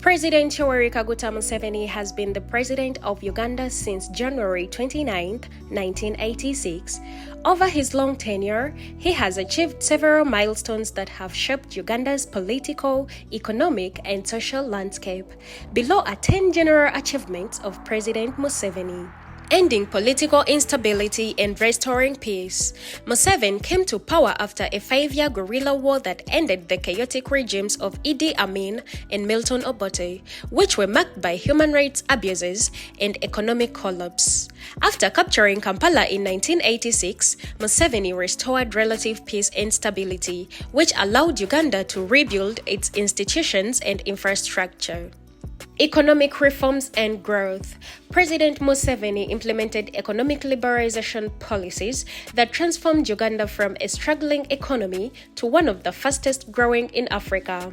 President Yoweri Kaguta Museveni has been the president of Uganda since January 29, 1986. Over his long tenure, he has achieved several milestones that have shaped Uganda's political, economic, and social landscape. Below are 10 general achievements of President Museveni. Ending political instability and restoring peace. Museveni came to power after a 5-year guerrilla war that ended the chaotic regimes of Idi Amin and Milton Obote, which were marked by human rights abuses and economic collapse. After capturing Kampala in 1986, Museveni restored relative peace and stability, which allowed Uganda to rebuild its institutions and infrastructure. Economic reforms and growth. President Museveni implemented economic liberalization policies that transformed Uganda from a struggling economy to one of the fastest growing in Africa.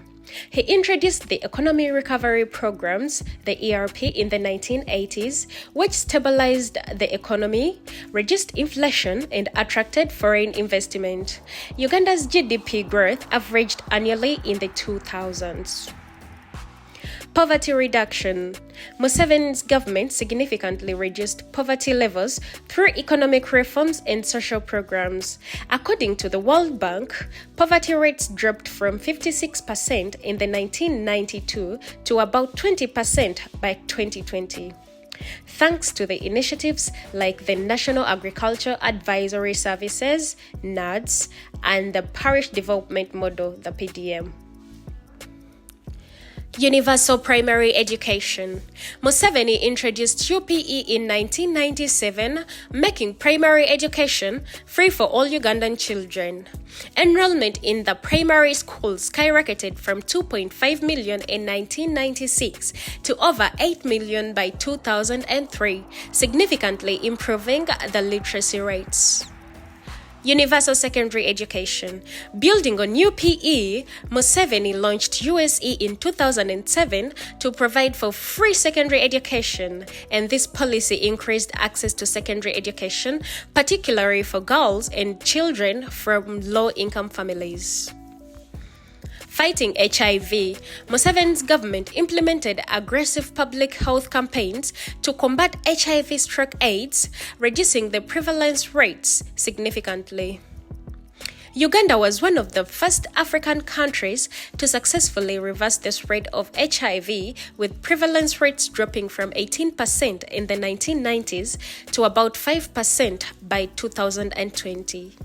He introduced the Economy Recovery Programs, the ERP, in the 1980s, which stabilized the economy, reduced inflation, and attracted foreign investment. Uganda's GDP growth averaged annually in the 2000s. Poverty reduction. Museveni's government significantly reduced poverty levels through economic reforms and social programs. According to the World Bank, poverty rates dropped from 56% in the 1992 to about 20% by 2020. Thanks to the initiatives like the National Agriculture Advisory Services, NADS, and the Parish Development Model, the PDM. Universal primary education. Museveni introduced UPE in 1997, making primary education free for all Ugandan children. Enrollment in the primary schools skyrocketed from 2.5 million in 1996 to over 8 million by 2003, significantly improving the literacy rates. Universal secondary education. Building on UPE, Museveni launched USE in 2007 to provide for free secondary education, and this policy increased access to secondary education, particularly for girls and children from low-income families. Fighting HIV. Museveni's government implemented aggressive public health campaigns to combat HIV/AIDS, reducing the prevalence rates significantly. Uganda was one of the first African countries to successfully reverse the spread of HIV, with prevalence rates dropping from 18% in the 1990s to about 5% by 2020.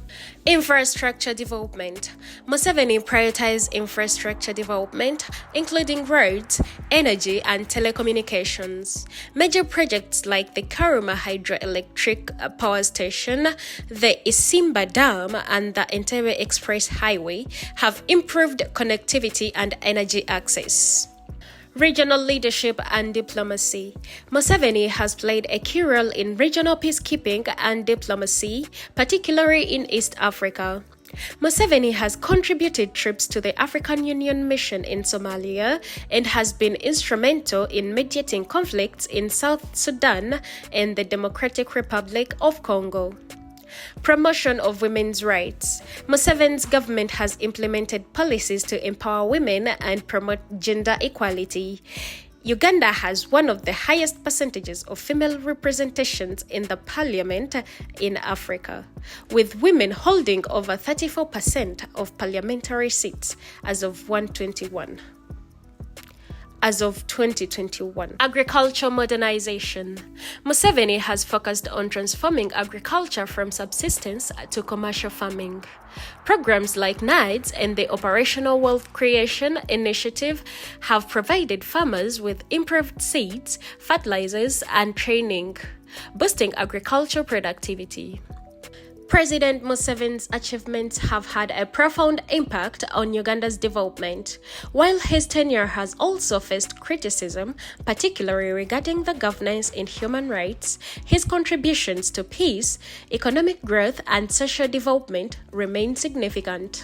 Infrastructure development. Museveni prioritized infrastructure development, including roads, energy, and telecommunications. Major projects like the Karuma Hydroelectric Power Station, the Isimba Dam, and the Entebbe Express Highway have improved connectivity and energy access. Regional leadership and diplomacy. Museveni has played a key role in regional peacekeeping and diplomacy, particularly in East Africa. Museveni has contributed troops to the African Union mission in Somalia and has been instrumental in mediating conflicts in South Sudan and the Democratic Republic of Congo. Promotion of women's rights. Museveni's government has implemented policies to empower women and promote gender equality. Uganda has one of the highest percentages of female representations in the parliament in Africa, with women holding over 34% of parliamentary seats as of 2021. Agriculture modernization. Museveni has focused on transforming agriculture from subsistence to commercial farming. Programs like NADS and the Operational Wealth Creation Initiative have provided farmers with improved seeds, fertilizers, and training, boosting agriculture productivity. President Museveni's achievements have had a profound impact on Uganda's development. While his tenure has also faced criticism, particularly regarding the governance in human rights, his contributions to peace, economic growth, and social development remain significant.